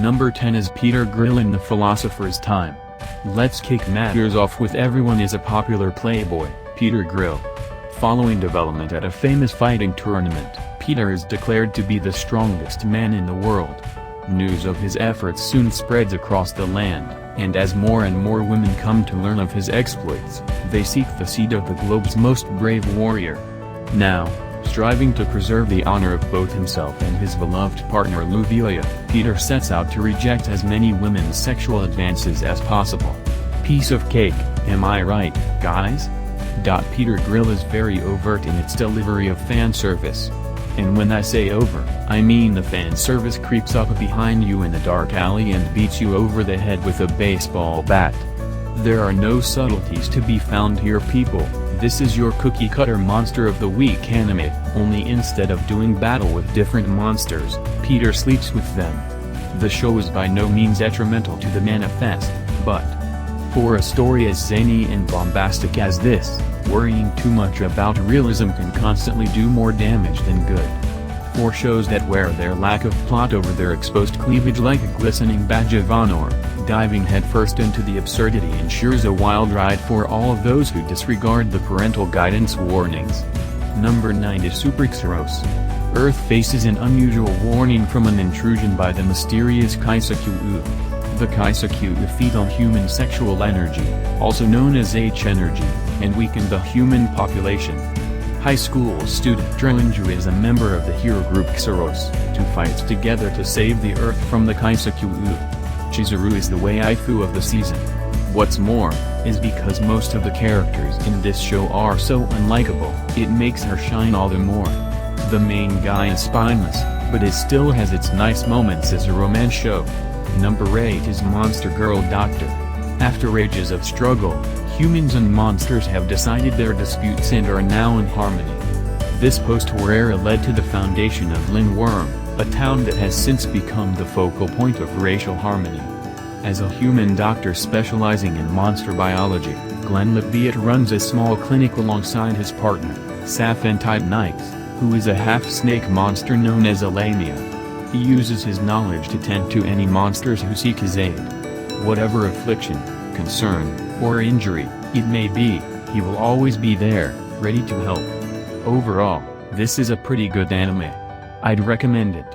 Number 10 is Peter Grill in The Philosopher's Time. Let's kick matters off with everyone is a popular playboy, Peter Grill. Following development at a famous fighting tournament, Peter is declared to be the strongest man in the world. News of his efforts soon spreads across the land, and as more and more women come to learn of his exploits, they seek the seat of the globe's most brave warrior. Now, striving to preserve the honor of both himself and his beloved partner Luvia, Peter sets out to reject as many women's sexual advances as possible. Piece of cake, am I right, guys? Peter Grill is very overt in its delivery of fan service. And when I say over, I mean the fan service creeps up behind you in a dark alley and beats you over the head with a baseball bat. There are no subtleties to be found here, people. This is your cookie-cutter monster of the week anime, only instead of doing battle with different monsters, Peter sleeps with them. The show is by no means detrimental to the manifest, but for a story as zany and bombastic as this, worrying too much about realism can constantly do more damage than good. For shows that wear their lack of plot over their exposed cleavage like a glistening badge of honor, diving headfirst into the absurdity ensures a wild ride for all of those who disregard the parental guidance warnings. Number 9 is HXEROS. Earth faces an unusual warning from an intrusion by the mysterious Kaisakyu. The Kaisakyu feed on human sexual energy, also known as H-energy, and weaken the human population. High school student Drenju is a member of the hero group HXEROS, who fights together to save the Earth from the Kaisakyu. Chizuru is the waifu of the season. What's more, is because most of the characters in this show are so unlikable, it makes her shine all the more. The main guy is spineless, but it still has its nice moments as a romance show. Number 8 is Monster Girl Doctor. After ages of struggle, humans and monsters have decided their disputes and are now in harmony. This post-war era led to the foundation of Lindworm, a town that has since become the focal point of racial harmony. As a human doctor specializing in monster biology, Glenn Leviat runs a small clinic alongside his partner, Saphentide Nikes, who is a half-snake monster known as Alamia. He uses his knowledge to tend to any monsters who seek his aid. Whatever affliction, concern, or injury it may be, he will always be there, ready to help. Overall, this is a pretty good anime. I'd recommend it.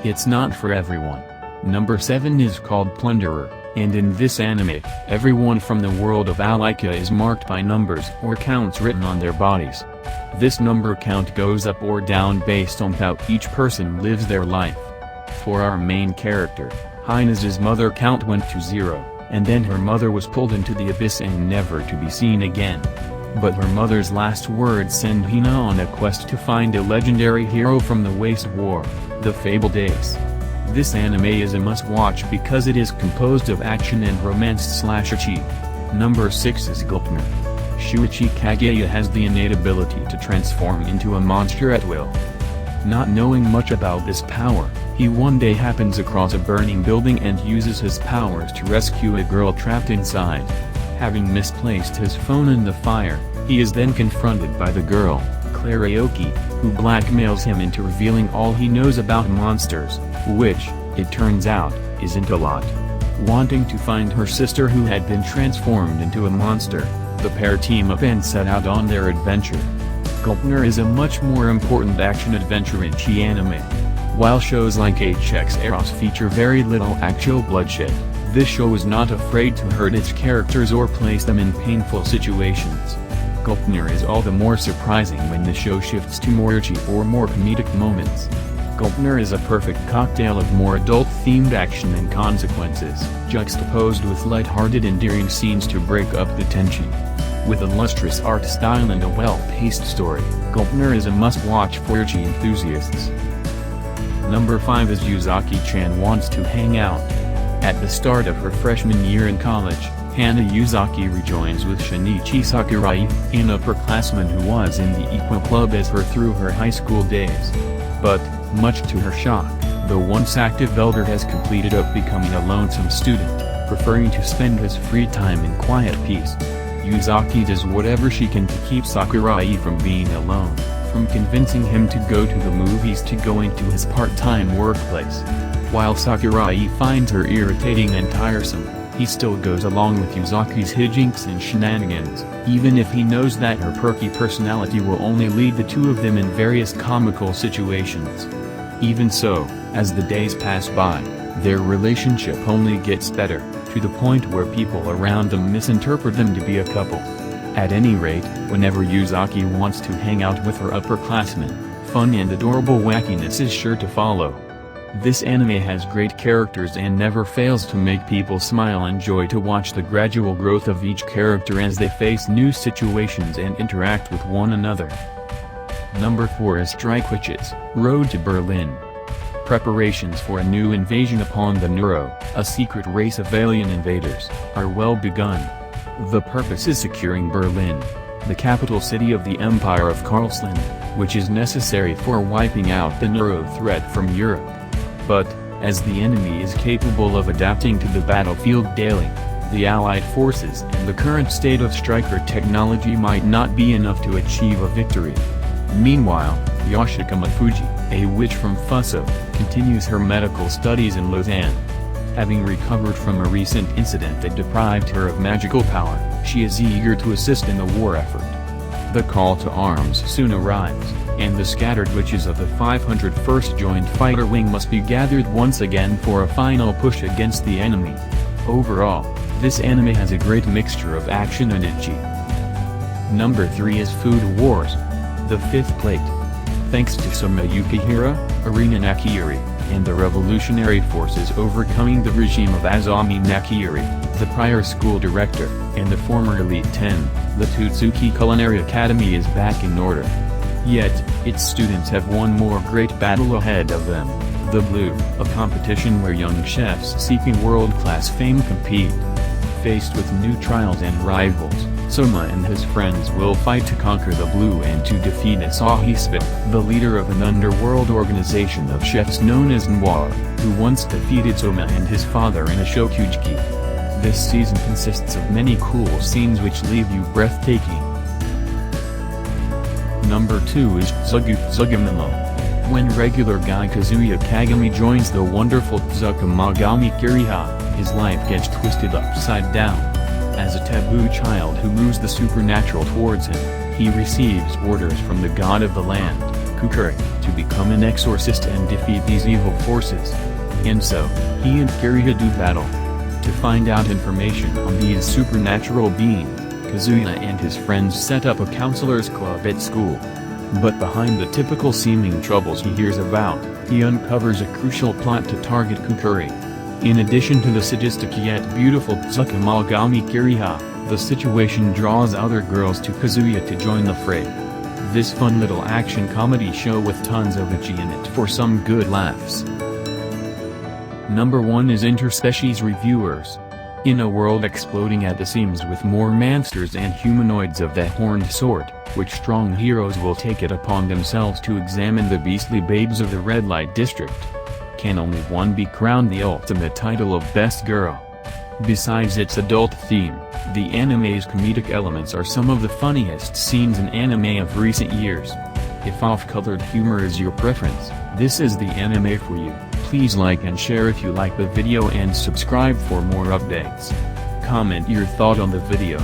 It's not for everyone. Number 7 is called Plunderer, and in this anime, everyone from the world of Alika is marked by numbers or counts written on their bodies. This number count goes up or down based on how each person lives their life. For our main character, Hina's mother count went to 0, and then her mother was pulled into the abyss and never to be seen again. But her mother's last words send Hina on a quest to find a legendary hero from the Waste War, the fabled Ace. This anime is a must-watch because it is composed of action and romance/ecchi. Number 6 is Gleipnir. Shuichi Kageya has the innate ability to transform into a monster at will. Not knowing much about this power, he one day happens across a burning building and uses his powers to rescue a girl trapped inside. Having misplaced his phone in the fire, he is then confronted by the girl, Aoki, who blackmails him into revealing all he knows about monsters, which, it turns out, isn't a lot. Wanting to find her sister who had been transformed into a monster, the pair team up and set out on their adventure. Gleipnir is a much more important action-adventure in Ecchi Anime. While shows like HXEROS feature very little actual bloodshed, this show is not afraid to hurt its characters or place them in painful situations. Gleipnir is all the more surprising when the show shifts to more ecchi or more comedic moments. Gleipnir is a perfect cocktail of more adult-themed action and consequences, juxtaposed with light-hearted endearing scenes to break up the tension. With a lustrous art style and a well-paced story, Gleipnir is a must-watch for ecchi enthusiasts. Number 5 is Uzaki-chan wants to hang out. At the start of her freshman year in college, Hana Uzaki rejoins with Shinichi Sakurai, an upperclassman who was in the equal club as her through her high school days. But, much to her shock, the once active elder has completed up becoming a lonesome student, preferring to spend his free time in quiet peace. Uzaki does whatever she can to keep Sakurai from being alone, from convincing him to go to the movies to going to his part-time workplace. While Sakurai finds her irritating and tiresome, he still goes along with Yuzaki's hijinks and shenanigans, even if he knows that her perky personality will only lead the two of them in various comical situations. Even so, as the days pass by, their relationship only gets better, to the point where people around them misinterpret them to be a couple. At any rate, whenever Uzaki wants to hang out with her upperclassmen, fun and adorable wackiness is sure to follow. This anime has great characters and never fails to make people smile and joy to watch the gradual growth of each character as they face new situations and interact with one another. Number 4 is Strike Witches, Road to Berlin. Preparations for a new invasion upon the Neuro, a secret race of alien invaders, are well begun. The purpose is securing Berlin, the capital city of the Empire of Karlsland, which is necessary for wiping out the Neuro threat from Europe. But, as the enemy is capable of adapting to the battlefield daily, the Allied forces and the current state of striker technology might not be enough to achieve a victory. Meanwhile, Yoshikama Fuji, a witch from Fuso, continues her medical studies in Lausanne. Having recovered from a recent incident that deprived her of magical power, she is eager to assist in the war effort. The call to arms soon arrives, and the scattered witches of the 501st Joint Fighter Wing must be gathered once again for a final push against the enemy. Overall, this anime has a great mixture of action and ecchi. Number 3 is Food Wars. The Fifth Plate. Thanks to Soma Yukihira, Arina Nakiri, and the revolutionary forces overcoming the regime of Azami Nakiri, the prior school director, and the former Elite 10, the Tutsuki Culinary Academy is back in order. Yet, its students have one more great battle ahead of them, the Blue, a competition where young chefs seeking world-class fame compete. Faced with new trials and rivals, Soma and his friends will fight to conquer the Blue and to defeat Asahi, the leader of an underworld organization of chefs known as Noir, who once defeated Soma and his father in a Shokuji. This season consists of many cool scenes which leave you breathtaking. Number 2 is Tsugu Tsugumomo. When regular guy Kazuya Kagami joins the wonderful Tsukumogami Kiriha, his life gets twisted upside down. As a taboo child who moves the supernatural towards him, he receives orders from the god of the land, Kukuri, to become an exorcist and defeat these evil forces. And so, he and Kiriha do battle. To find out information on these supernatural beings, Kazuya and his friends set up a counselor's club at school. But behind the typical seeming troubles he hears about, he uncovers a crucial plot to target Kukuri. In addition to the sadistic yet beautiful Tsukumogami Kiriha, the situation draws other girls to Kazuya to join the fray. This fun little action comedy show with tons of ecchi in it for some good laughs. Number 1 is Interspecies Reviewers. In a world exploding at the seams with more monsters and humanoids of the horned sort, which strong heroes will take it upon themselves to examine the beastly babes of the red light district. Can only one be crowned the ultimate title of Best Girl? Besides its adult theme, the anime's comedic elements are some of the funniest scenes in anime of recent years. If off-colored humor is your preference, this is the anime for you. Please like and share if you like the video and subscribe for more updates. Comment your thought on the video.